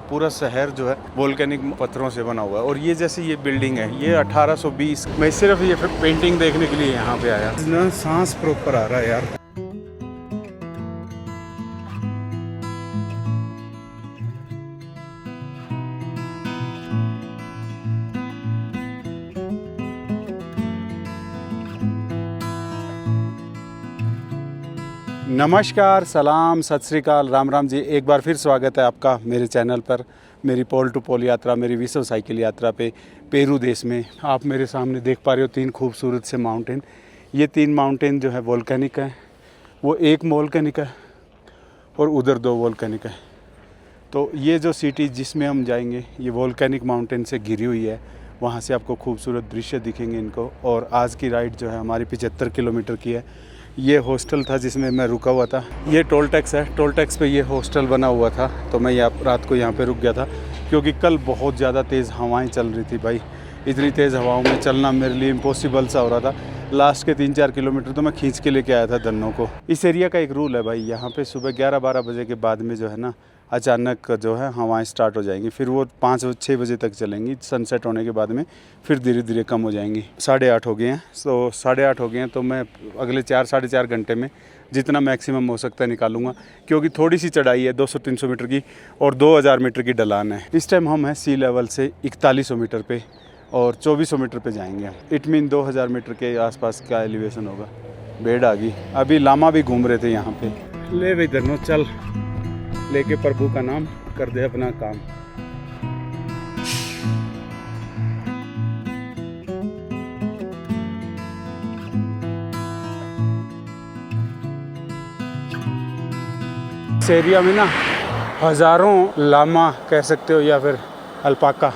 पूरा शहर जो है वोल्केनिक पत्थरों से बना हुआ है। और ये जैसे ये बिल्डिंग है ये 1820, मैं सिर्फ ये पेंटिंग देखने के लिए यहाँ पे आया ना। सांस प्रॉपर आ रहा है यार। नमस्कार, सलाम, सत श्री अकाल, राम राम जी। एक बार फिर स्वागत है आपका मेरे चैनल पर, मेरी पोल टू पोल यात्रा, मेरी विश्व साइकिल यात्रा पे पेरू देश में। आप मेरे सामने देख पा रहे हो 3 खूबसूरत से माउंटेन। ये 3 माउंटेन जो है वोल्केनिक है, वो एक वोल्केनिक है और उधर 2 वोल्केनिक है। तो ये जो सिटी जिसमें हम जाएंगे ये वोल्केनिक माउंटेन से घिरी हुई है। वहाँ से आपको खूबसूरत दृश्य दिखेंगे इनको। और आज की राइड जो है हमारी 75 किलोमीटर की है। ये हॉस्टल था जिसमें मैं रुका हुआ था। ये टोल टैक्स है, टोल टैक्स पे ये हॉस्टल बना हुआ था। तो मैं रात को यहाँ पे रुक गया था क्योंकि कल बहुत ज़्यादा तेज़ हवाएं चल रही थी भाई। इतनी तेज़ हवाओं में चलना मेरे लिए इम्पॉसिबल सा हो रहा था। लास्ट के 3-4 किलोमीटर तो मैं खींच के लेके आया था धन्नों को। इस एरिया का एक रूल है भाई, यहाँ पे सुबह 11-12 बजे के बाद में जो है ना अचानक जो है हवाएं स्टार्ट हो जाएंगी। फिर वो 5-6 बजे तक चलेंगी। सनसेट होने के बाद में फिर धीरे धीरे कम हो जाएंगी। 8:30 हो गए हैं। तो 8:30 हो गए हैं तो मैं अगले 4-4.5 घंटे में जितना मैक्सिमम हो सकता है निकालूंगा, क्योंकि थोड़ी सी चढ़ाई है 200-300 मीटर की और 2000 मीटर की ढलान है। इस टाइम हम हैं सी लेवल से 4100 मीटर पे और 2400 मीटर पे जाएंगे। इट मीन 2000 मीटर के आसपास का एलिवेशन होगा। बेड आ गई। अभी लामा भी घूम रहे थे यहाँ पे। ले भाई धनो, चल लेके प्रभु का नाम कर दे अपना काम। इस एरिया में ना हजारों लामा कह सकते हो या फिर अल्पाका,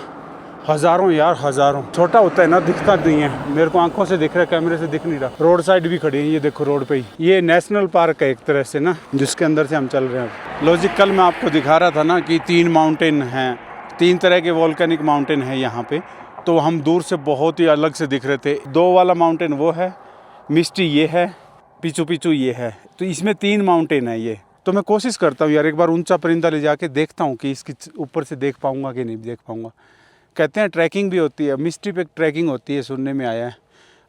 हजारों यार, हजारों। छोटा होता है ना, दिखता नहीं है। मेरे को आंखों से दिख रहा है, कैमरे से दिख नहीं रहा। रोड साइड भी खड़ी है, ये देखो रोड पे ही। ये नेशनल पार्क है एक तरह से ना, जिसके अंदर से हम चल रहे हैं। लॉजिक कल मैं आपको दिखा रहा था ना कि 3 माउंटेन हैं, 3 तरह के वोल्केनिक माउंटेन है यहाँ पे। तो हम दूर से बहुत ही अलग से दिख रहे थे। 2 वाला माउंटेन वो है, मिस्टी ये है, पीछू पीछू ये है। तो इसमें 3 माउंटेन है ये। तो मैं कोशिश करता हूँ यार एक बार ऊंचा परिंदा ले जाके देखता हूँ कि इसके ऊपर से देख पाऊंगा कि नहीं देख पाऊंगा। कहते हैं ट्रैकिंग भी होती है, मिस्ट्री पे ट्रैकिंग होती है, सुनने में आया है।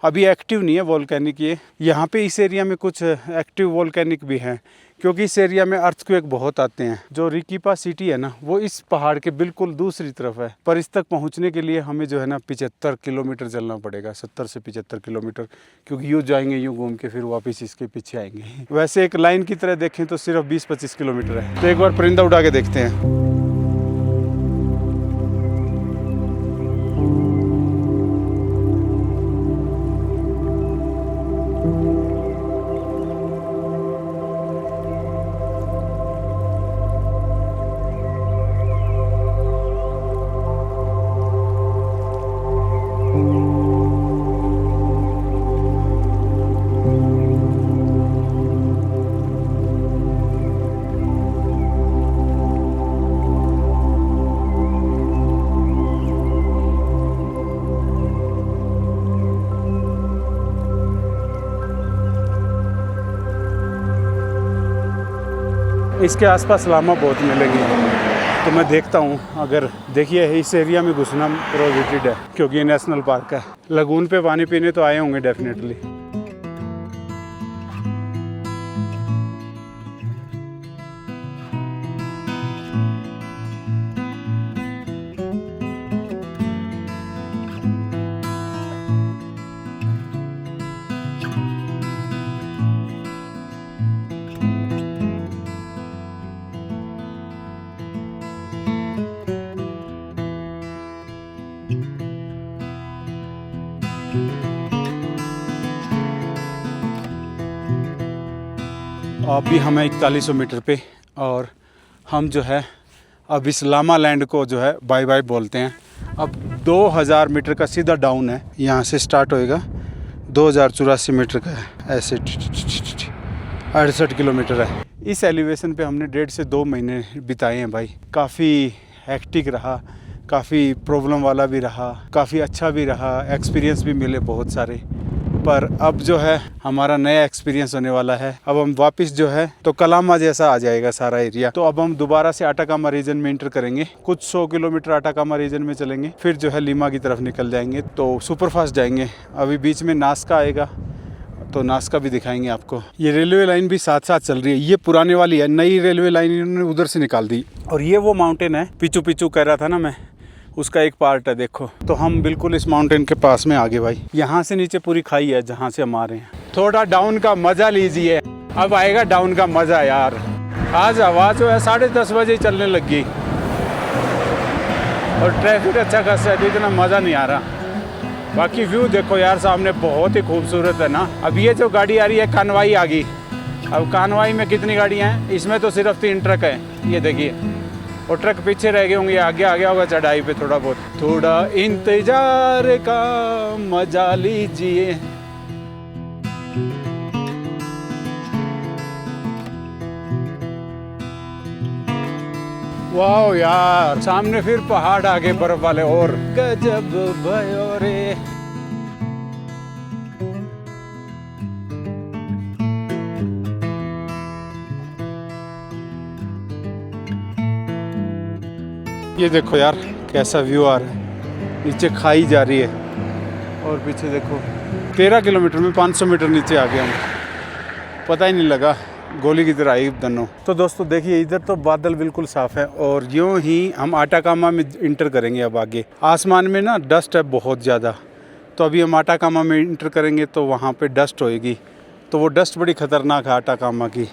अभी एक्टिव नहीं है वोल्केनिक ये। यहाँ पे इस एरिया में कुछ एक्टिव वोल्केनिक भी हैं, क्योंकि इस एरिया में अर्थक्वेक बहुत आते हैं। जो रिकीपा सिटी है ना वो इस पहाड़ के बिल्कुल दूसरी तरफ है। पर इस तक पहुँचने के लिए हमें जो है ना 75 किलोमीटर चलना पड़ेगा, 70 से 75 किलोमीटर, क्योंकि यूँ जाएंगे यूँ घूम के फिर वापस इसके पीछे आएंगे। वैसे एक लाइन की तरह देखें तो सिर्फ 20-25 किलोमीटर है। तो एक बार परिंदा उड़ा के देखते हैं। इसके आसपास लामा बहुत मिलेंगे। तो मैं देखता हूँ, अगर देखिए इस एरिया में घुसना प्रोहिबिटेड है क्योंकि ये नेशनल पार्क है। लगून पे पानी पीने तो आए होंगे डेफिनेटली। अभी हम 4100 मीटर पे और हम जो है अब इस लामा लैंड को जो है बाय बाय बोलते हैं। अब 2000 मीटर का सीधा डाउन है, यहाँ से स्टार्ट होएगा। 2084 मीटर का है, ऐसे 68 किलोमीटर है। इस एलिवेशन पे हमने 1.5 से 2 महीने बिताए हैं भाई। काफ़ी हेक्टिक रहा, काफ़ी प्रॉब्लम वाला भी रहा, काफ़ी अच्छा भी रहा, एक्सपीरियंस भी मिले बहुत सारे। पर अब जो है हमारा नया एक्सपीरियंस होने वाला है। अब हम वापस जो है तो कलामा जैसा आ जाएगा सारा एरिया। तो अब हम दोबारा से आटाकामा रीजन में इंटर करेंगे, कुछ 100 किलोमीटर आटाकामा रीजन में चलेंगे, फिर जो है लीमा की तरफ निकल जाएंगे। तो सुपर फास्ट जाएंगे। अभी बीच में नास्का आएगा तो नास्का भी दिखाएंगे आपको। ये रेलवे लाइन भी साथ साथ चल रही है, ये पुराने वाली है, नई रेलवे लाइन इन्होंने उधर से निकाल दी। और ये वो माउंटेन है पिचू पिचू कह रहा था ना मैं, उसका एक पार्ट है। देखो तो हम बिल्कुल इस माउंटेन के पास में आगे भाई, यहाँ से नीचे पूरी खाई है जहाँ से हम आ रहे हैं। थोड़ा डाउन का मजा लीजिए, अब आएगा डाउन का मजा यार। आज हवा जो है 10:30 बजे चलने लग गई और ट्रैफिक अच्छा खासा है, इतना मज़ा नहीं आ रहा। बाकी व्यू देखो यार सामने, बहुत ही खूबसूरत है ना। अब ये जो गाड़ी आ रही है कानवाई आ गई। अब कानवाई में कितनी गाड़ियाँ हैं, इसमें तो सिर्फ 3 ट्रक है, ये देखिए। और ट्रक पीछे रह गए होंगे, आगे आ गया होगा चढ़ाई पे थोड़ा बहुत। थोड़ा इंतजार का मजा लीजिए। वाह यार, सामने फिर पहाड़ आगे बर्फ वाले, और गजब भयो रे। ये देखो यार कैसा व्यू आ रहा है, नीचे खाई जा रही है और पीछे देखो 13 किलोमीटर में 500 मीटर नीचे आ गया हूँ, पता ही नहीं लगा, गोली की तरह आई दोनों। तो दोस्तों देखिए इधर तो बादल बिल्कुल साफ़ है और यूँ ही हम आटाकामा में इंटर करेंगे। अब आगे आसमान में ना डस्ट है बहुत ज़्यादा, तो अभी हम आटाकामा में इंटर करेंगे तो वहाँ पे डस्ट होएगी। तो वो डस्ट बड़ी ख़तरनाक है आटाकामा की,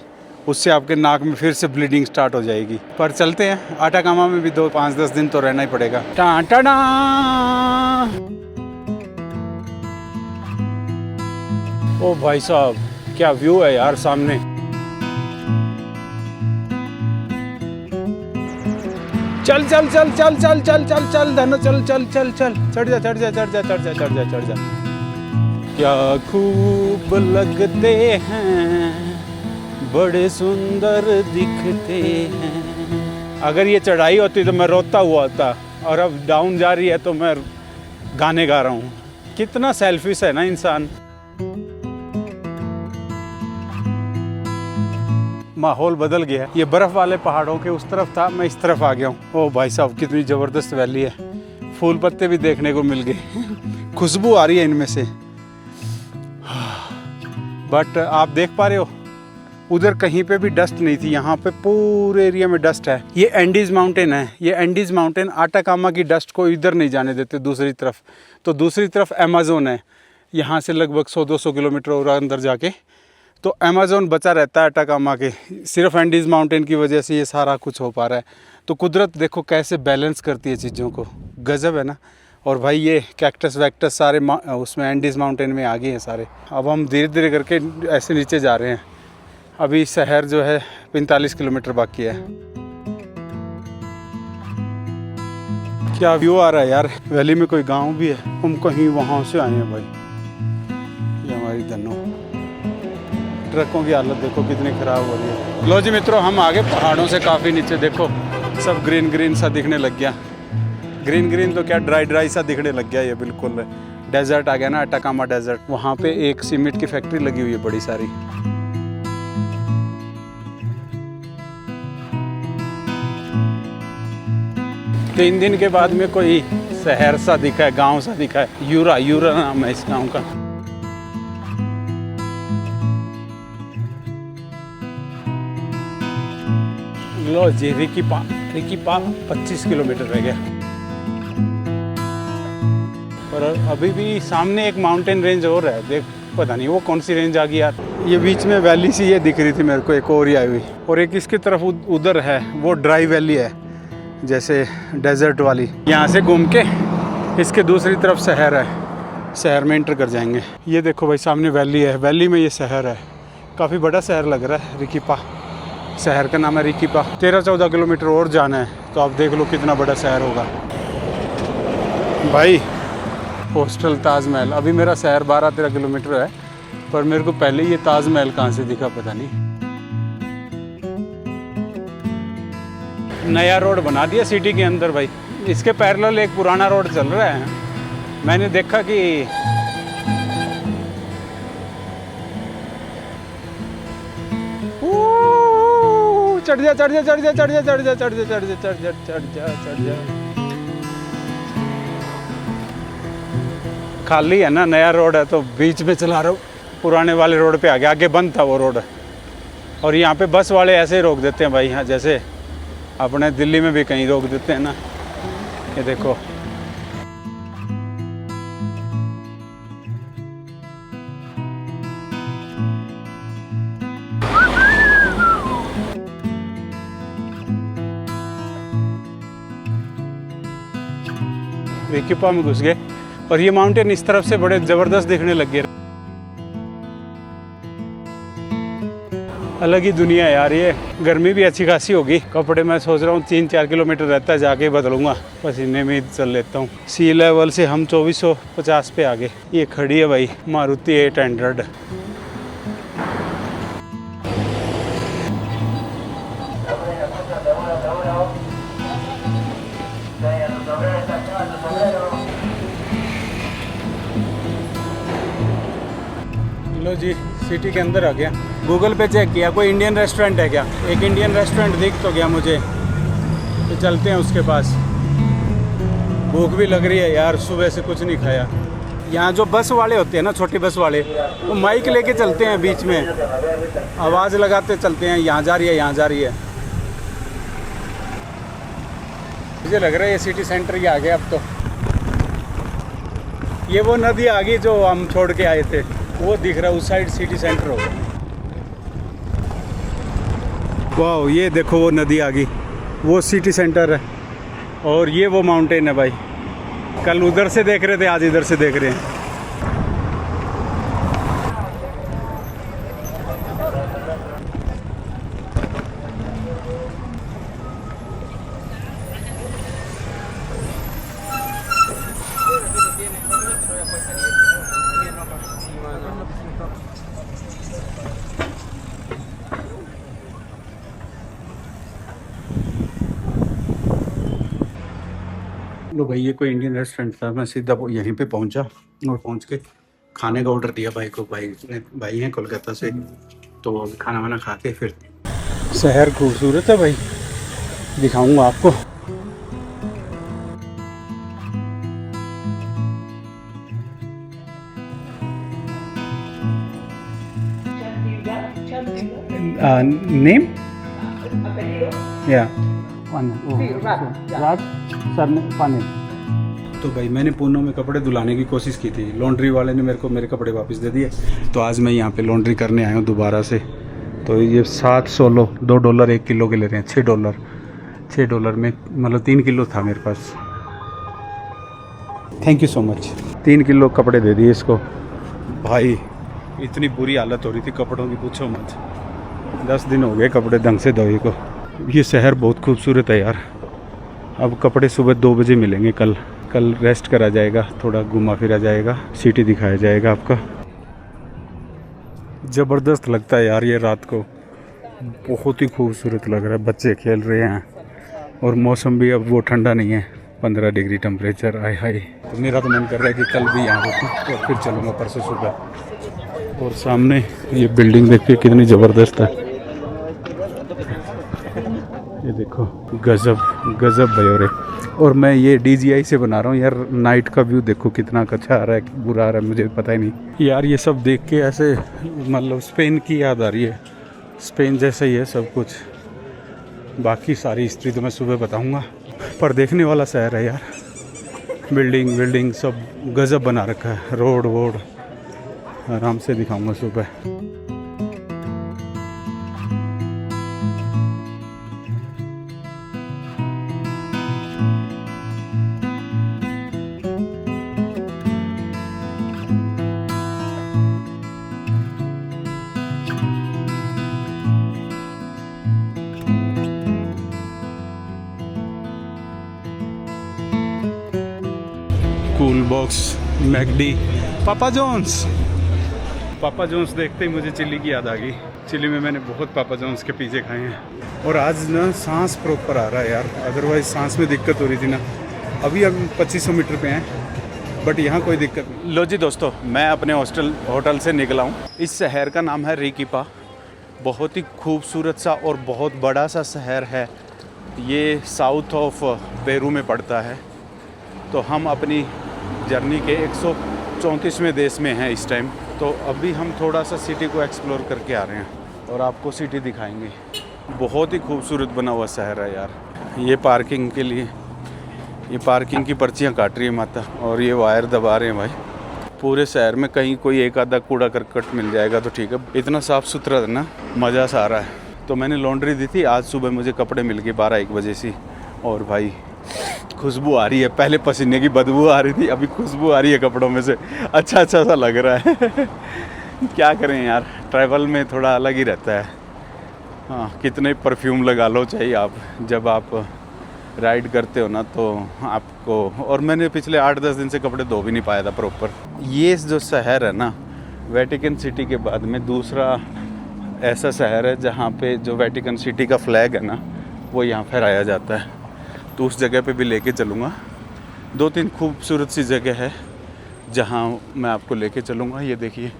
उससे आपके नाक में फिर से ब्लीडिंग स्टार्ट हो जाएगी। पर चलते हैं, आटाकामा में भी 5-10 दिन तो रहना ही पड़ेगा। टाटा ओ भाई साहब क्या व्यू है यार सामने। चल चल चल चल चल चल चल चल धनो चल चल चल चल, चढ़ जा चढ़ जा चढ़ जा चढ़ जा चढ़ जा चढ़ जा। क्या खूब लगते हैं, बड़े सुंदर दिखते हैं। अगर ये चढ़ाई होती तो मैं रोता हुआ होता, और अब डाउन जा रही है तो मैं गाने गा रहा हूँ। कितना सेल्फिश है ना इंसान। माहौल बदल गया है, ये बर्फ वाले पहाड़ों के उस तरफ था, मैं इस तरफ आ गया हूँ। ओ भाई साहब कितनी ज़बरदस्त वैली है, फूल पत्ते भी देखने को मिल गए, खुशबू आ रही है इनमें से। बट आप देख पा रहे हो उधर कहीं पे भी डस्ट नहीं थी, यहाँ पे पूरे एरिया में डस्ट है। ये एंडीज माउंटेन है, ये एंडीज माउंटेन आटाकामा की डस्ट को इधर नहीं जाने देते दूसरी तरफ। तो दूसरी तरफ अमेज़न है, यहाँ से लगभग 100-200 किलोमीटर और अंदर जाके तो अमेज़न बचा रहता है आटाकामा के। सिर्फ एंडीज माउंटेन की वजह से ये सारा कुछ हो पा रहा है। तो कुदरत देखो कैसे बैलेंस करती है चीज़ों को, गजब है ना। और भाई ये कैक्टस वैक्टस सारे उसमें एंडीज माउंटेन में आ गए हैं सारे। अब हम धीरे धीरे करके ऐसे नीचे जा रहे हैं। अभी शहर जो है 45 किलोमीटर बाकी है। क्या व्यू आ रहा है यार, वैली में कोई गांव भी है, हम कहीं वहाँ से आए हैं भाई। ये हमारी धनो, ट्रकों की हालत देखो कितनी ख़राब हो रही है। लो जी मित्रों, हम आगे पहाड़ों से काफ़ी नीचे, देखो सब ग्रीन ग्रीन सा दिखने लग गया। ग्रीन ग्रीन तो क्या, ड्राई ड्राई सा दिखने लग गया। ये बिल्कुल डेजर्ट आ गया ना, आटाकामा डेजर्ट। वहाँ पे एक सीमेंट की फैक्ट्री लगी हुई है बड़ी सारी। तीन दिन के बाद में कोई शहर सा दिखा है, गांव सा दिखा है। यूरा नाम है इस गांव का। लो जी रिकीपा 25 किलोमीटर रह गया। और अभी भी सामने एक माउंटेन रेंज और है, देख पता नहीं वो कौन सी रेंज आ गई यार। ये बीच में वैली सी ये दिख रही थी मेरे को, एक और ही आई हुई। और एक इसकी तरफ उधर है, वो ड्राई वैली है जैसे डेजर्ट वाली। यहाँ से घूम के इसके दूसरी तरफ शहर है, शहर में इंटर कर जाएंगे। ये देखो भाई सामने वैली है, वैली में ये शहर है, काफ़ी बड़ा शहर लग रहा है। रिकीपा शहर का नाम है, रिकीपा। 13-14 किलोमीटर और जाना है, तो आप देख लो कितना बड़ा शहर होगा भाई। हॉस्टल ताजमहल, अभी मेरा शहर 12-13 किलोमीटर है, पर मेरे को पहले ये ताजमहल कहाँ से दिखा पता नहीं। नया रोड बना दिया सिटी के अंदर भाई, इसके पैरेलल एक पुराना रोड चल रहा है। मैंने देखा कि चढ़ जा चढ़ जा चढ़ जा चढ़ जा चढ़ जा चढ़ जा चढ़ जा चढ़ जा चढ़ जा चढ़ जा। खाली है ना, नया रोड है तो बीच में चला रहा हूँ। पुराने वाले रोड पे आ गया, आगे बंद था वो रोड। और यहाँ पे बस वाले ऐसे ही रोक देते हैं भाई, यहाँ जैसे अपने दिल्ली में भी कहीं रोक देते हैं ना। ये देखो, वेकिपा में घुस गए और ये माउंटेन इस तरफ से बड़े ज़बरदस्त दिखने लग गए। अलग ही दुनिया है यार ये। गर्मी भी अच्छी खासी होगी। कपड़े मैं सोच रहा हूँ 3-4 किलोमीटर रहता है, जाके बदलूंगा। पसीने में चल लेता हूँ। सी लेवल से हम 2450 पे आ गए। ये खड़ी है भाई मारुति 800। लो जी, सिटी के अंदर आ गया। गूगल पे चेक किया कोई इंडियन रेस्टोरेंट है क्या। एक इंडियन रेस्टोरेंट दिख तो गया मुझे, तो चलते हैं उसके पास। भूख भी लग रही है यार, सुबह से कुछ नहीं खाया। यहाँ जो बस वाले होते हैं ना, छोटी बस वाले, वो माइक लेके चलते हैं, बीच में आवाज़ लगाते चलते हैं, यहाँ जा रही है यहाँ जा रही है। मुझे लग रहा है ये सिटी सेंटर ही आ गया अब तो। ये वो नदी आ गई जो हम छोड़ के आए थे, वो दिख रहा है उस साइड सिटी सेंटर होगा। वाह, ये देखो वो नदी आ गई, वो सिटी सेंटर है। और ये वो माउंटेन है भाई। कल उधर से देख रहे थे, आज इधर से देख रहे हैं। लो भाई, ये कोई इंडियन रेस्टोरेंट था। मैं सीधा यहीं पे पहुंचा और पहुंच के खाने का ऑर्डर दिया भाई को। भाई हैं कोलकाता से, तो खाना वाना खा के फिर। शहर खूबसूरत है भाई, दिखाऊंगा आपको। नेम या तो भाई मैंने पूनो में कपड़े धुलाने की कोशिश की थी। लॉन्ड्री वाले ने मेरे को मेरे कपड़े वापस दे दिए। तो आज मैं यहाँ पे लॉन्ड्री करने आया हूँ दोबारा से। तो ये 716 $2 1 किलो के ले रहे हैं। $6 में मतलब 3 किलो था मेरे पास। Thank you so much. 3 kilo कपड़े दे दिए इसको। भाई इतनी बुरी हालत हो रही थी कपड़ों की, पूछो मत। 10 दिन हो गए कपड़े ढंग से धोए को। ये शहर बहुत खूबसूरत है यार। अब कपड़े सुबह 2 बजे मिलेंगे। कल रेस्ट करा जाएगा, थोड़ा घुमा फिरा जाएगा, सिटी दिखाया जाएगा आपका। ज़बरदस्त लगता है यार ये रात को, बहुत ही खूबसूरत लग रहा है। बच्चे खेल रहे हैं और मौसम भी अब वो ठंडा नहीं है, 15 डिग्री टेम्परेचर। आए हाय, तो मेरा तो मन कर रहा है कि कल भी यहाँ रुकूं और फिर चलूँगा परसों सुबह। और सामने ये बिल्डिंग देखिए कितनी ज़बरदस्त है। ये देखो, गजब भयोरे। और मैं ये DJI से बना रहा हूँ यार। नाइट का व्यू देखो कितना अच्छा आ रहा है, बुरा आ रहा है मुझे पता ही नहीं यार। ये सब देख के ऐसे मतलब स्पेन की याद आ रही है। स्पेन जैसा ही है सब कुछ। बाकी सारी हिस्ट्री तो मैं सुबह बताऊँगा, पर देखने वाला शहर है यार। बिल्डिंग सब गजब बना रखा है। रोड वोड आराम से दिखाऊँगा सुबह। कूल बॉक्स, मैकडी, पापा जोन्स देखते ही मुझे चिल्ली की याद आ गई। चिल्ली में मैंने बहुत पापा जोन्स के पिज़्ज़े खाए हैं। और आज ना सांस प्रॉपर आ रहा है यार, अदरवाइज सांस में दिक्कत हो रही थी ना। अभी हम 2500 मीटर पे हैं, बट यहाँ कोई दिक्कत नहीं। लो जी दोस्तों, मैं अपने होटल से निकला हूँ। इस शहर का नाम है रीकिपा। बहुत ही खूबसूरत सा और बहुत बड़ा सा शहर है। ये साउथ ऑफ पेरू में पड़ता है। तो हम अपनी जर्नी के 134वें देश में हैं इस टाइम। तो अभी हम थोड़ा सा सिटी को एक्सप्लोर करके आ रहे हैं और आपको सिटी दिखाएंगे। बहुत ही खूबसूरत बना हुआ शहर है यार। ये पार्किंग के लिए, ये पार्किंग की पर्चियाँ काट रही है माता, और ये वायर दबा रहे हैं भाई। पूरे शहर में कहीं कोई एक आधा कूड़ा करकट मिल जाएगा तो ठीक है। इतना साफ़ सुथरा है ना, मज़ा सा आ रहा है। तो मैंने लॉन्ड्री दी थी, आज सुबह मुझे कपड़े मिल गए 12-1 बजे से, और भाई खुशबू आ रही है। पहले पसीने की बदबू आ रही थी, अभी खुशबू आ रही है कपड़ों में से। अच्छा सा लग रहा है। क्या करें यार, ट्रैवल में थोड़ा अलग ही रहता है। हाँ, कितने परफ्यूम लगा लो चाहिए आप, जब आप राइड करते हो ना तो आपको। और मैंने पिछले 8-10 दिन से कपड़े धो भी नहीं पाया था प्रॉपर। ये जो शहर है ना, वेटिकन सिटी के बाद में दूसरा ऐसा शहर है जहाँ पे जो वेटिकन सिटी का फ्लैग है ना, वो यहाँ फहराया जाता है। तो उस जगह पे भी लेके चलूँगा। 2-3 खूबसूरत सी जगह है जहाँ मैं आपको लेके चलूँगा। ये देखिए,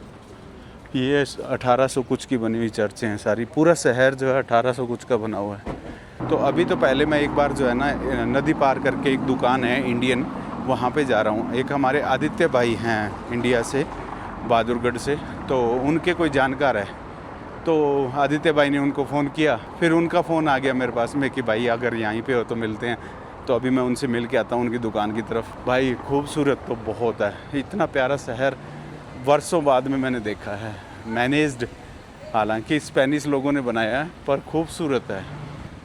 ये 1800 कुछ की बनी हुई चर्चें हैं सारी। पूरा शहर जो है 1800 कुछ का बना हुआ है। तो अभी तो पहले मैं एक बार जो है ना, नदी पार करके एक दुकान है इंडियन, वहाँ पे जा रहा हूँ। एक हमारे आदित्य भाई हैं इंडिया से, बहादुरगढ़ से, तो उनके कोई जानकार है। तो आदित्य भाई ने उनको फ़ोन किया, फिर उनका फ़ोन आ गया मेरे पास में कि भाई अगर यहीं पे हो तो मिलते हैं। तो अभी मैं उनसे मिल के आता हूँ उनकी दुकान की तरफ। भाई खूबसूरत तो बहुत है, इतना प्यारा शहर वर्षों बाद में मैंने देखा है। मैनेज्ड, हालांकि स्पेनिश लोगों ने बनाया है, पर खूबसूरत है।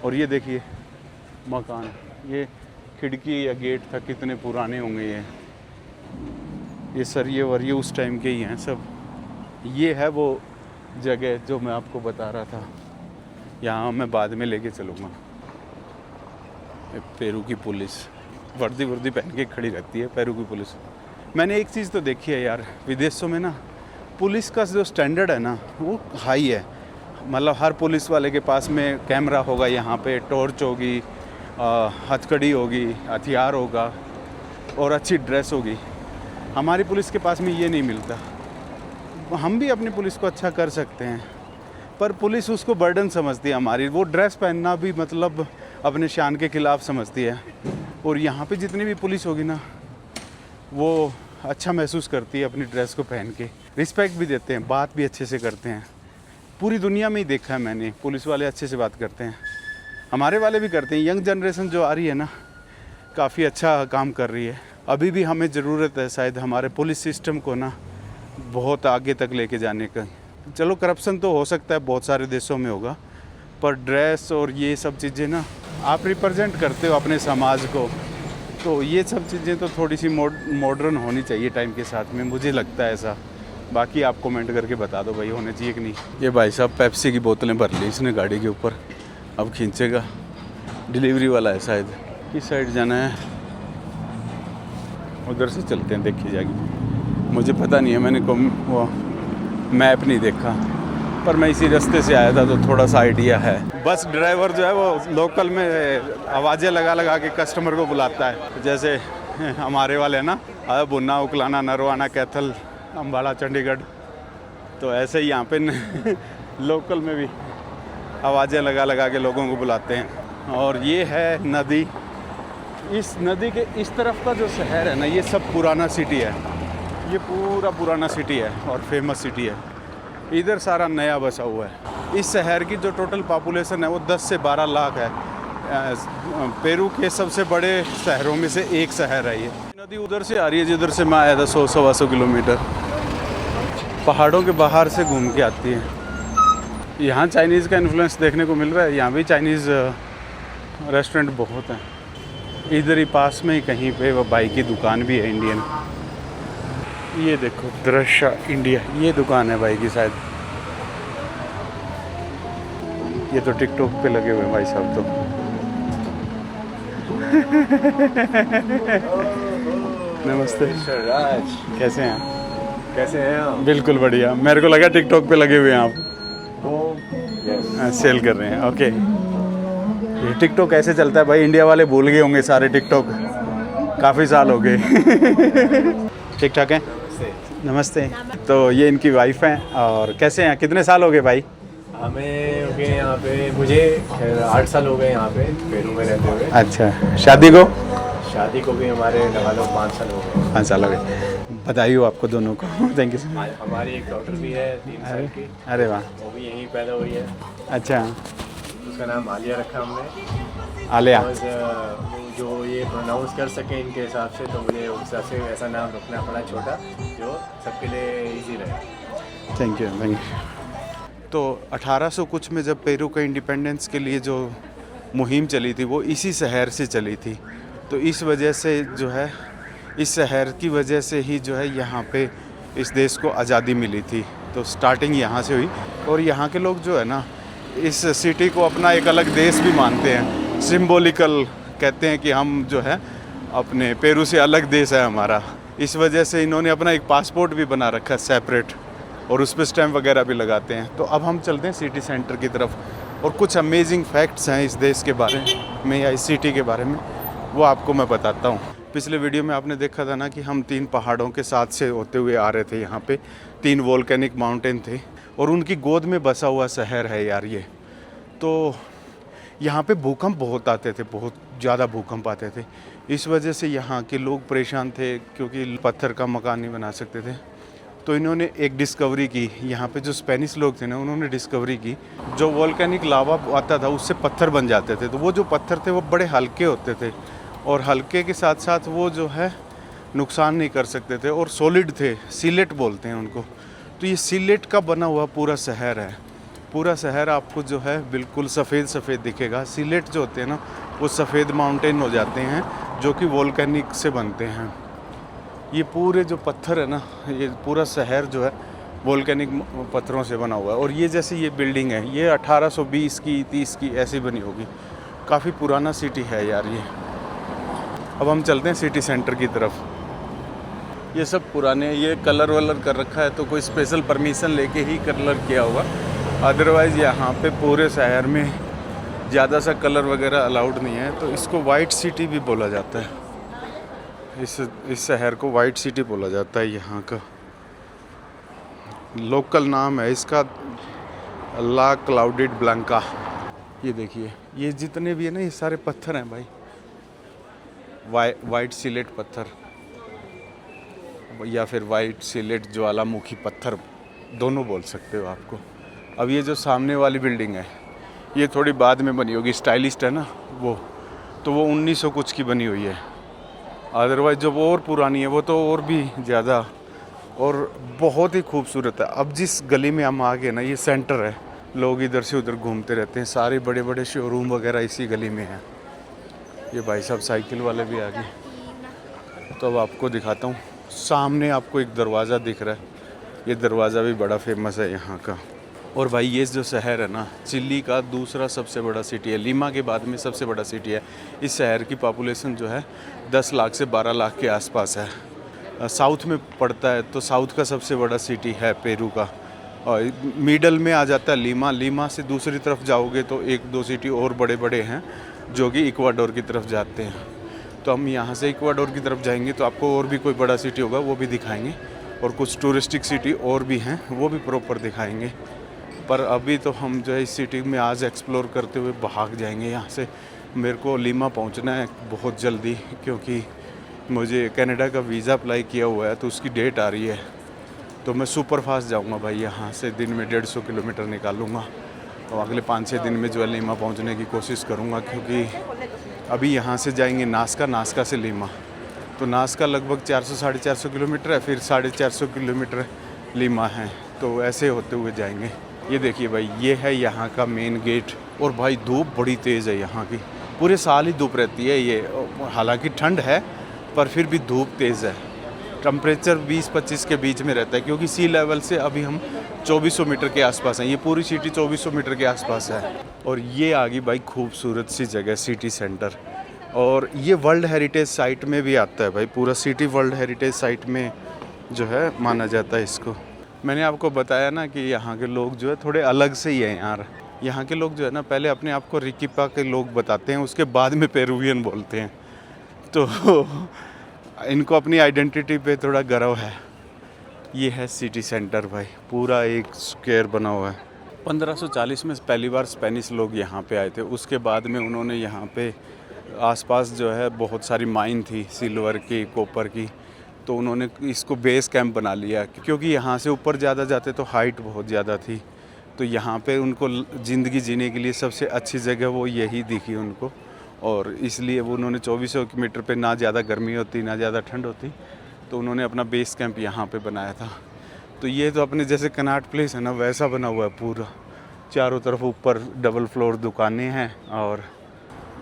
और ये देखिए मकान, ये खिड़की या गेट था, कितने पुराने होंगे ये सरिये वरिये उस टाइम के ही हैं सब। ये है वो जगह जो मैं आपको बता रहा था, यहाँ मैं बाद में लेके चलूँगा। पेरू की पुलिस वर्दी पहन के खड़ी रहती है, पेरू की पुलिस। मैंने एक चीज़ तो देखी है यार, विदेशों में ना पुलिस का जो स्टैंडर्ड है ना, वो हाई है। मतलब हर पुलिस वाले के पास में कैमरा होगा, यहाँ पे टॉर्च होगी, हथकड़ी होगी, हथियार होगा और अच्छी ड्रेस होगी। हमारी पुलिस के पास में ये नहीं मिलता। हम भी अपनी पुलिस को अच्छा कर सकते हैं, पर पुलिस उसको बर्डन समझती है हमारी। वो ड्रेस पहनना भी मतलब अपने शान के ख़िलाफ़ समझती है। और यहाँ पे जितनी भी पुलिस होगी ना, वो अच्छा महसूस करती है अपनी ड्रेस को पहन के। रिस्पेक्ट भी देते हैं, बात भी अच्छे से करते हैं। पूरी दुनिया में ही देखा है मैंने, पुलिस वाले अच्छे से बात करते हैं। हमारे वाले भी करते हैं। यंग जनरेशन जो आ रही है ना, काफ़ी अच्छा काम कर रही है। अभी भी हमें ज़रूरत है शायद हमारे पुलिस सिस्टम को ना बहुत आगे तक लेके जाने का। चलो करप्शन तो हो सकता है, बहुत सारे देशों में होगा, पर ड्रेस और ये सब चीज़ें ना, आप रिप्रेजेंट करते हो अपने समाज को, तो ये सब चीज़ें तो थोड़ी सी मॉडर्न होनी चाहिए टाइम के साथ में, मुझे लगता है ऐसा। बाकी आप कमेंट करके बता दो भाई, होने चाहिए कि नहीं। ये भाई साहब पेप्सी की बोतलें भर ली इसने गाड़ी के ऊपर, अब खींचेगा। डिलीवरी वाला है शायद। किस साइड जाना है? उधर से चलते हैं, देखी जाएगी। मुझे पता नहीं है, मैंने वो मैप नहीं देखा, पर मैं इसी रास्ते से आया था तो थोड़ा सा आइडिया है। बस ड्राइवर जो है वो लोकल में आवाज़ें लगा के कस्टमर को बुलाता है। जैसे हमारे वाले ना, बुन्ना, उकलाना, नरवाना, कैथल, अम्बाला, चंडीगढ़, तो ऐसे ही यहाँ पे लोकल में भी आवाज़ें लगा के लोगों को बुलाते हैं। और ये है नदी। इस नदी के इस तरफ का जो शहर है ना, ये सब पुराना सिटी है। ये पूरा पुराना सिटी है और फेमस सिटी है। इधर सारा नया बसा हुआ है। इस शहर की जो टोटल पॉपुलेशन है वो 10 से 12 लाख है। पेरू के सबसे बड़े शहरों में से एक शहर है ये। नदी उधर से आ रही है जिधर से मैं आया था, 100-125 किलोमीटर। पहाड़ों के बाहर से घूम के आती है। यहाँ चाइनीज़ का इन्फ्लुएंस देखने को मिल रहा है। यहाँ भी चाइनीज़ रेस्टोरेंट बहुत हैं। इधर ही पास में ही कहीं पे वो बाइक की दुकान भी है इंडियन। ये देखो दृश्य इंडिया, ये दुकान है भाई की शायद। ये तो टिकटॉक पे लगे हुए हैं भाई साहब तो। नमस्ते राज, कैसे हैं? कैसे हैं आप? बिल्कुल बढ़िया। मेरे को लगा टिकटॉक पे लगे हुए हैं आप। यस, सेल कर रहे हैं, ओके। ये टिकटॉक कैसे चलता है भाई? इंडिया वाले भूल गए होंगे सारे टिकटॉक, काफ़ी साल हो गए। ठीक ठाक हैं? नमस्ते। तो ये इनकी वाइफ हैं। और कैसे हैं? कितने साल हो गए भाई? हमें हो गए यहाँ पे, मुझे 8 साल हो गए यहाँ पे पेरू में रहते हुए। अच्छा, शादी को? शादी को भी हमारे लगा लो 5 साल हो गए। 5 साल हो गए। बधाई हो आपको दोनों को। Thank you so much. हमारी एक डॉटर भी है 3 साल की, अरे वाह, वो भी यहीं पैदा हुई है। अच्छा। उसका नाम आलिया रखा हमने। आलिया। और जो ये प्रोनाउंस कर सके इनके हिसाब से, तो मुझे उस हिसाब से ऐसा नाम रखना पड़ा छोटा, जो सबके लिए इजी रहे। Thank you, thank you. तो 1800 कुछ में जब पेरू का इंडिपेंडेंस के लिए जो मुहिम चली थी वो इसी शहर से चली थी। तो इस वजह से जो है, इस शहर की वजह से ही जो है यहाँ पे इस देश को आज़ादी मिली थी। तो स्टार्टिंग यहाँ से हुई। और यहाँ के लोग जो है ना, इस सिटी को अपना एक अलग देश भी मानते हैं। सिंबॉलिकल कहते हैं कि हम जो है अपने पेरू से अलग देश है हमारा। इस वजह से इन्होंने अपना एक पासपोर्ट भी बना रखा है सेपरेट, और उस पर स्टैम्प वगैरह भी लगाते हैं। तो अब हम चलते हैं सिटी सेंटर की तरफ, और कुछ अमेजिंग फैक्ट्स हैं इस देश के बारे में या इस सिटी के बारे में, वो आपको मैं बताता हूँ। पिछले वीडियो में आपने देखा था ना कि हम 3 पहाड़ों के साथ से होते हुए आ रहे थे। यहाँ पे 3 वोल्केनिक माउंटेन थे और उनकी गोद में बसा हुआ शहर है यार ये। तो यहाँ पे भूकंप बहुत आते थे, बहुत ज़्यादा भूकंप आते थे। इस वजह से यहाँ के लोग परेशान थे, क्योंकि पत्थर का मकान नहीं बना सकते थे। तो इन्होंने एक डिस्कवरी की, यहाँ पे जो स्पेनिश लोग थे ना, उन्होंने डिस्कवरी की, जो वोल्केनिक लावा आता था उससे पत्थर बन जाते थे। तो वो जो पत्थर थे वो बड़े हल्के होते थे, और हल्के के साथ साथ वो जो है नुकसान नहीं कर सकते थे, और सॉलिड थे, सिलेट बोलते हैं उनको। तो ये सिलेट का बना हुआ पूरा शहर है। पूरा शहर आपको जो है बिल्कुल सफ़ेद सफ़ेद दिखेगा। सिलेट जो होते हैं ना, वो सफ़ेद माउंटेन हो जाते हैं जो कि वोल्केनिक से बनते हैं। ये पूरे जो पत्थर है ना, ये पूरा शहर जो है वोल्केनिक पत्थरों से बना हुआ है। और ये जैसे ये बिल्डिंग है, ये 1820 की 30 की ऐसी बनी होगी। काफ़ी पुराना सिटी है यार ये। अब हम चलते हैं सिटी सेंटर की तरफ। ये सब पुराने, ये कलर वलर कर रखा है, तो कोई स्पेशल परमिशन लेके ही कलर किया होगा। अदरवाइज़ यहाँ पे पूरे शहर में ज़्यादा सा कलर वगैरह अलाउड नहीं है। तो इसको वाइट सिटी भी बोला जाता है। इस शहर को वाइट सिटी बोला जाता है। यहाँ का लोकल नाम है इसका ला क्लाउडेड ब्लैंका। ये देखिए, ये जितने भी है ना, ये सारे पत्थर हैं भाई, वाइट सिलेट पत्थर, या फिर वाइट सिलेट ज्वालामुखी पत्थर, दोनों बोल सकते हो आपको। अब ये जो सामने वाली बिल्डिंग है, ये थोड़ी बाद में बनी होगी, स्टाइलिस्ट है ना वो, तो वो 1900 कुछ की बनी हुई है। अदरवाइज जो वो और पुरानी है वो तो और भी ज़्यादा और बहुत ही खूबसूरत है। अब जिस गली में हम आ गए ना, ये सेंटर है, लोग इधर से उधर घूमते रहते हैं, सारे बड़े बड़े शोरूम वगैरह इसी गली में हैं। ये भाई साहब साइकिल वाले भी आ गए। तो अब आपको दिखाता हूँ, सामने आपको एक दरवाज़ा दिख रहा है। ये दरवाज़ा भी बड़ा फेमस है यहाँ का। और भाई ये जो शहर है ना, चिली का दूसरा सबसे बड़ा सिटी है, लीमा के बाद में सबसे बड़ा सिटी है। इस शहर की पॉपुलेशन जो है 10 लाख से 12 लाख के आसपास है। साउथ में पड़ता है, तो साउथ का सबसे बड़ा सिटी है पेरू का। और मिडल में आ जाता है लीमा। लीमा से दूसरी तरफ जाओगे तो 1-2 सिटी और बड़े बड़े हैं जो कि इक्वाडोर की तरफ जाते हैं। तो हम यहाँ से इक्वाडोर की तरफ जाएंगे तो आपको और भी कोई बड़ा सिटी होगा वो भी दिखाएंगे, और कुछ टूरिस्टिक सिटी और भी हैं वो भी प्रॉपर दिखाएंगे। पर अभी तो हम जो है इस सिटी में आज एक्सप्लोर करते हुए भाग जाएंगे यहाँ से। मेरे को लीमा पहुँचना है बहुत जल्दी, क्योंकि मुझे कनाडा का वीज़ा अप्लाई किया हुआ है, तो उसकी डेट आ रही है। तो मैं सुपर फास्ट जाऊँगा भाई, यहाँ से दिन में 150 किलोमीटर निकालूँगा, और अगले 5-6 दिन में जो है लीमा पहुँचने की कोशिश करूँगा। क्योंकि अभी यहाँ से जाएंगे नास्का, नास्का से लीमा, तो नास्का लगभग 400-450 किलोमीटर है, फिर 450 किलोमीटर लीमा है। तो ऐसे होते हुए जाएंगे। ये देखिए भाई, ये है यहाँ का मेन गेट। और भाई धूप बड़ी तेज़ है यहाँ की, पूरे साल ही धूप रहती है ये। हालांकि ठंड है पर फिर भी धूप तेज़ है। टेम्परेचर 20-25 के बीच में रहता है, क्योंकि सी लेवल से अभी हम 2400 मीटर के आसपास हैं। ये पूरी सिटी 2400 मीटर के आसपास है। और ये आ गई भाई खूबसूरत सी जगह सिटी सेंटर, और ये वर्ल्ड हेरिटेज साइट में भी आता है भाई। पूरा सिटी वर्ल्ड हेरिटेज साइट में जो है माना जाता है इसको। मैंने आपको बताया ना कि यहाँ के लोग जो है थोड़े अलग से ही हैं यार। यहाँ के लोग जो है ना, पहले अपने आप को रिकीपा के लोग बताते हैं, उसके बाद में पेरुवियन बोलते हैं। तो इनको अपनी आइडेंटिटी पे थोड़ा गर्व है। ये है सिटी सेंटर भाई, पूरा एक स्क्वायर बना हुआ है। 1540 में पहली बार स्पेनिश लोग यहाँ पे आए थे। उसके बाद में उन्होंने यहाँ पे आसपास जो है बहुत सारी माइन थी सिल्वर की, कॉपर की, तो उन्होंने इसको बेस कैंप बना लिया, क्योंकि यहाँ से ऊपर ज़्यादा जाते तो हाइट बहुत ज़्यादा थी। तो यहाँ पे उनको ज़िंदगी जीने के लिए सबसे अच्छी जगह वो यही दिखी उनको, और इसलिए वो उन्होंने 2400 मीटर पे ना ज़्यादा गर्मी होती ना ज़्यादा ठंड होती, तो उन्होंने अपना बेस कैंप यहाँ पे बनाया था। तो ये तो अपने जैसे कनॉट प्लेस है ना, वैसा बना हुआ है पूरा, चारों तरफ ऊपर डबल फ्लोर दुकानें हैं। और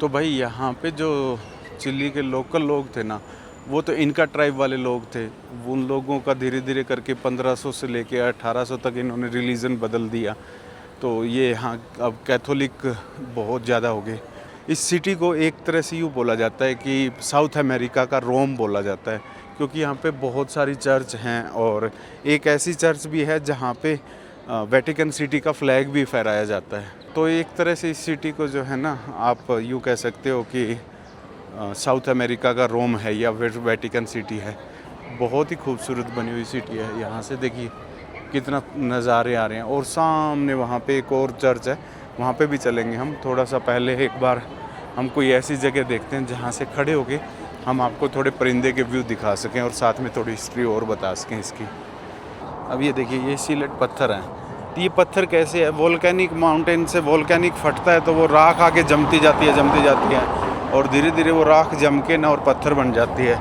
तो भाई यहाँ पे जो चिली के लोकल लोग थे ना, वो तो इनका ट्राइब वाले लोग थे। उन लोगों का धीरे धीरे करके 1500 से लेके 1800 तक इन्होंने रिलीजन बदल दिया, तो ये यहाँ अब कैथोलिक बहुत ज़्यादा हो गए। इस सिटी को एक तरह से यूँ बोला जाता है कि साउथ अमेरिका का रोम बोला जाता है, क्योंकि यहाँ पे बहुत सारी चर्च हैं, और एक ऐसी चर्च भी है जहाँ पे वेटिकन सिटी का फ्लैग भी फहराया जाता है। तो एक तरह से इस सिटी को जो है ना, आप यूँ कह सकते हो कि साउथ अमेरिका का रोम है या वेटिकन सिटी है। बहुत ही खूबसूरत बनी हुई सिटी है। यहाँ से देखिए कितना नज़ारे आ रहे हैं, और सामने वहाँ पे एक और चर्च है, वहाँ पे भी चलेंगे हम। थोड़ा सा पहले एक बार हम कोई ऐसी जगह देखते हैं जहाँ से खड़े होके हम आपको थोड़े परिंदे के व्यू दिखा सकें और साथ में थोड़ी हिस्ट्री और बता सकें इसकी। अब ये देखिए, ये सीलेट पत्थर हैं। तो ये पत्थर कैसे है, वोल्केनिक माउंटेन से वोल्केनिक फटता है तो वो राख आके जमती जाती है, और धीरे धीरे वो राख जम के ना और पत्थर बन जाती है।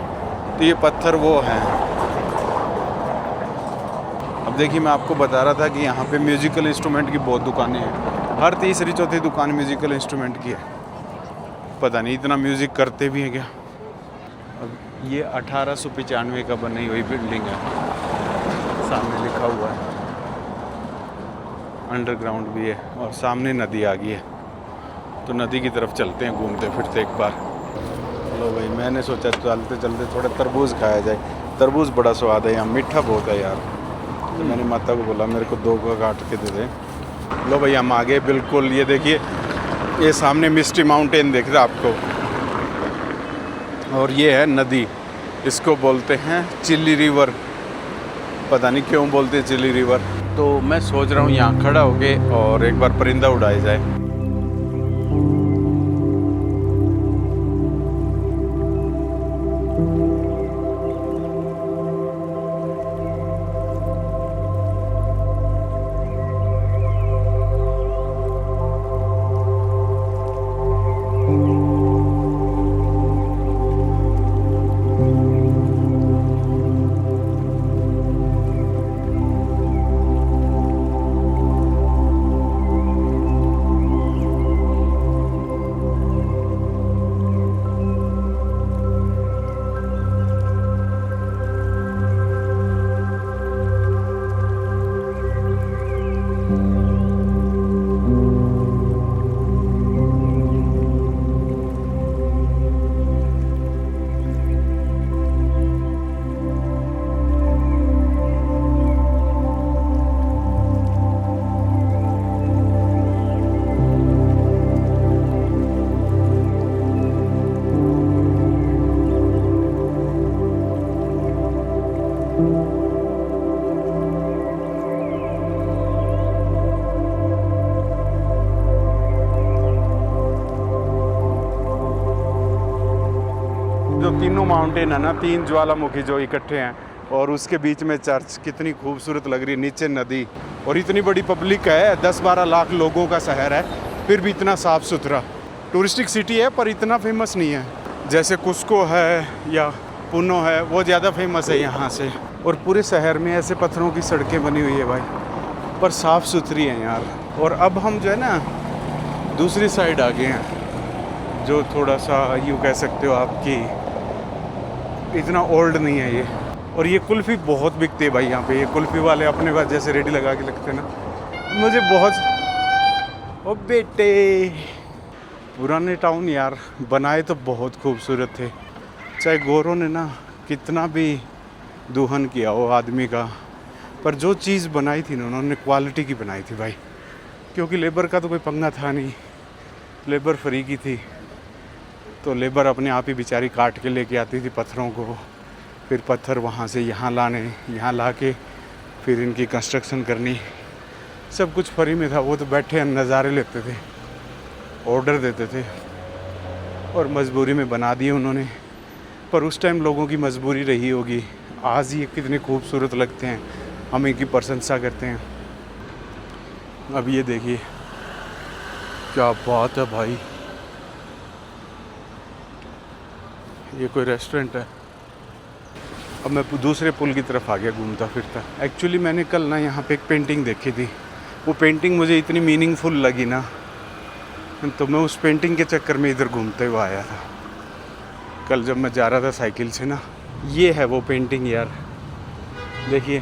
तो ये पत्थर वो हैं। अब देखिए, मैं आपको बता रहा था कि यहाँ पे म्यूज़िकल इंस्ट्रूमेंट की बहुत दुकानें हैं। हर तीसरी चौथी दुकान म्यूज़िकल इंस्ट्रूमेंट की है। पता नहीं इतना म्यूज़िक करते भी हैं क्या। अब ये 1895 का बनी हुई बिल्डिंग है, सामने लिखा हुआ है, अंडरग्राउंड भी है, और सामने नदी आ गई है। तो नदी की तरफ चलते हैं घूमते फिरते एक बार। चलो भाई, मैंने सोचा चलते चलते थोड़ा तरबूज खाया जाए। तरबूज बड़ा स्वाद है यहाँ, मीठा बहुत है यार। तो मैंने माता को बोला मेरे को 2 का काट के दे दें। लो भाई, हम आगे बिल्कुल, ये देखिए, ये सामने मिस्टी माउंटेन दिख रहा है आपको, और ये है नदी, इसको बोलते हैं चिली रिवर। पता नहीं क्यों बोलते हैं चिली रिवर। तो मैं सोच रहा हूँ यहाँ खड़ा होके और एक बार परिंदा उड़ाया जाए। जो तीनों माउंटेन है ना, 3 ज्वालामुखी जो इकट्ठे हैं, और उसके बीच में चर्च, कितनी खूबसूरत लग रही है। नीचे नदी, और इतनी बड़ी पब्लिक है, 10-12 लाख लोगों का शहर है, फिर भी इतना साफ़ सुथरा। टूरिस्टिक सिटी है पर इतना फेमस नहीं है जैसे कुस्को है या पुनो है, वो ज़्यादा फेमस है यहाँ से। और पूरे शहर में ऐसे पत्थरों की सड़कें बनी हुई है भाई, पर साफ़ सुथरी हैं यार। और अब हम जो है ना दूसरी साइड आ गए हैं, जो थोड़ा सा यूँ कह सकते हो आपकी, इतना ओल्ड नहीं है ये। और ये कुल्फ़ी बहुत बिकती है भाई यहाँ पे। ये कुल्फ़ी वाले अपने पास जैसे रेडी लगा के लगते हैं ना, मुझे बहुत। ओ बेटे, पुराने टाउन यार बनाए तो बहुत खूबसूरत थे, चाहे गोरों ने ना कितना भी दोहन किया हो आदमी का, पर जो चीज़ बनाई थी ना उन्होंने क्वालिटी की बनाई थी भाई। क्योंकि लेबर का तो कोई पंगा था नहीं, लेबर फ्री की थी, तो लेबर अपने आप ही बेचारी काट के लेके आती थी पत्थरों को, फिर पत्थर वहाँ से यहाँ लाने, यहाँ ला के फिर इनकी कंस्ट्रक्शन करनी। सब कुछ फ्री में था, वो तो बैठे नज़ारे लेते थे, ऑर्डर देते थे और मजबूरी में बना दिए उन्होंने। पर उस टाइम लोगों की मजबूरी रही होगी। आज ये कितने खूबसूरत लगते हैं, हम इनकी प्रशंसा करते हैं। अब ये देखिए क्या बात है भाई, ये कोई रेस्टोरेंट है। अब मैं दूसरे पुल की तरफ आ गया घूमता फिरता। एक्चुअली मैंने कल ना यहाँ पे एक पेंटिंग देखी थी, वो पेंटिंग मुझे इतनी मीनिंगफुल लगी ना, तो मैं उस पेंटिंग के चक्कर में इधर घूमते हुए आया था कल जब मैं जा रहा था साइकिल से ना। ये है वो पेंटिंग यार, देखिए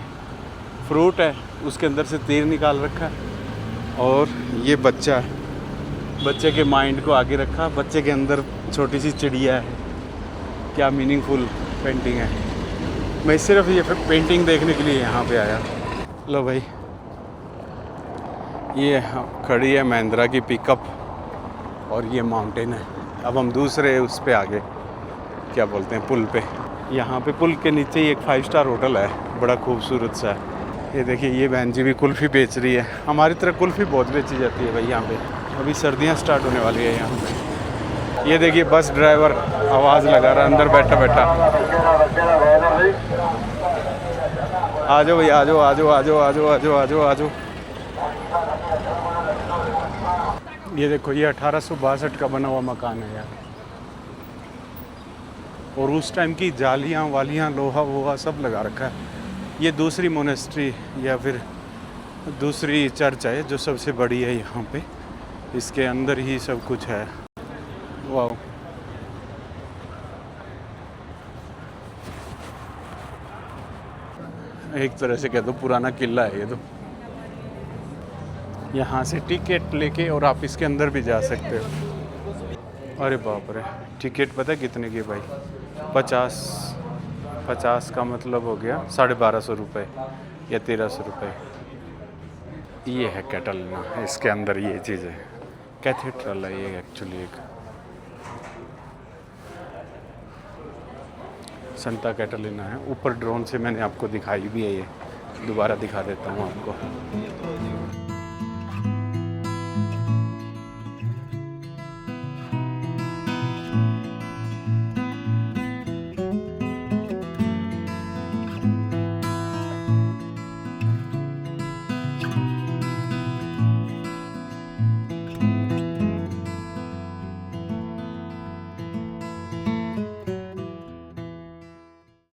फ्रूट है, उसके अंदर से तीर निकाल रखा है और ये बच्चा है, बच्चे के माइंड को आगे रखा, बच्चे के अंदर छोटी सी चिड़िया है। क्या मीनिंगफुल पेंटिंग है। मैं सिर्फ ये पेंटिंग देखने के लिए यहाँ पे आया। लो भाई, ये खड़ी है महिंद्रा की पिकअप और ये माउंटेन है। अब हम दूसरे उस पे आ गए, क्या बोलते हैं, पुल पे। यहाँ पे पुल के नीचे ही एक 5 स्टार होटल है, बड़ा खूबसूरत सा है। ये देखिए ये बहन जी भी कुल्फ़ी बेच रही है। हमारी तरह कुल्फ़ी बहुत बेची जाती है भाई यहाँ पे। अभी सर्दियाँ स्टार्ट होने वाली है यहाँ पे। ये देखिए बस ड्राइवर आवाज़ लगा रहा है अंदर बैठा बैठा, आ जाओ भाई, आ जाओ आ जाओ आ जाओ आ जाओ आ जाओ आ जाओ आ जाओ। ये देखो ये 1862 का बना हुआ मकान है यार, और उस टाइम की जालियाँ वालियाँ लोहा वोहा सब लगा रखा है। ये दूसरी मोनेस्ट्री या फिर दूसरी चर्च है जो सबसे बड़ी है यहाँ पे, इसके अंदर ही सब कुछ है। वाह, एक तरह से कह दो पुराना किला है ये तो। यहाँ से टिकट लेके और आप इसके अंदर भी जा सकते हो। अरे बाप रे, टिकट पता है कितने की भाई? 50 का मतलब हो गया 1250 रुपये या 1300 रुपये। ये है कैटलिना, इसके अंदर ये चीज़ है, कैथेड्रल है ये एक्चुअली, एक संता कैटलिना है। ऊपर ड्रोन से मैंने आपको दिखाई भी है, ये दोबारा दिखा देता हूँ आपको।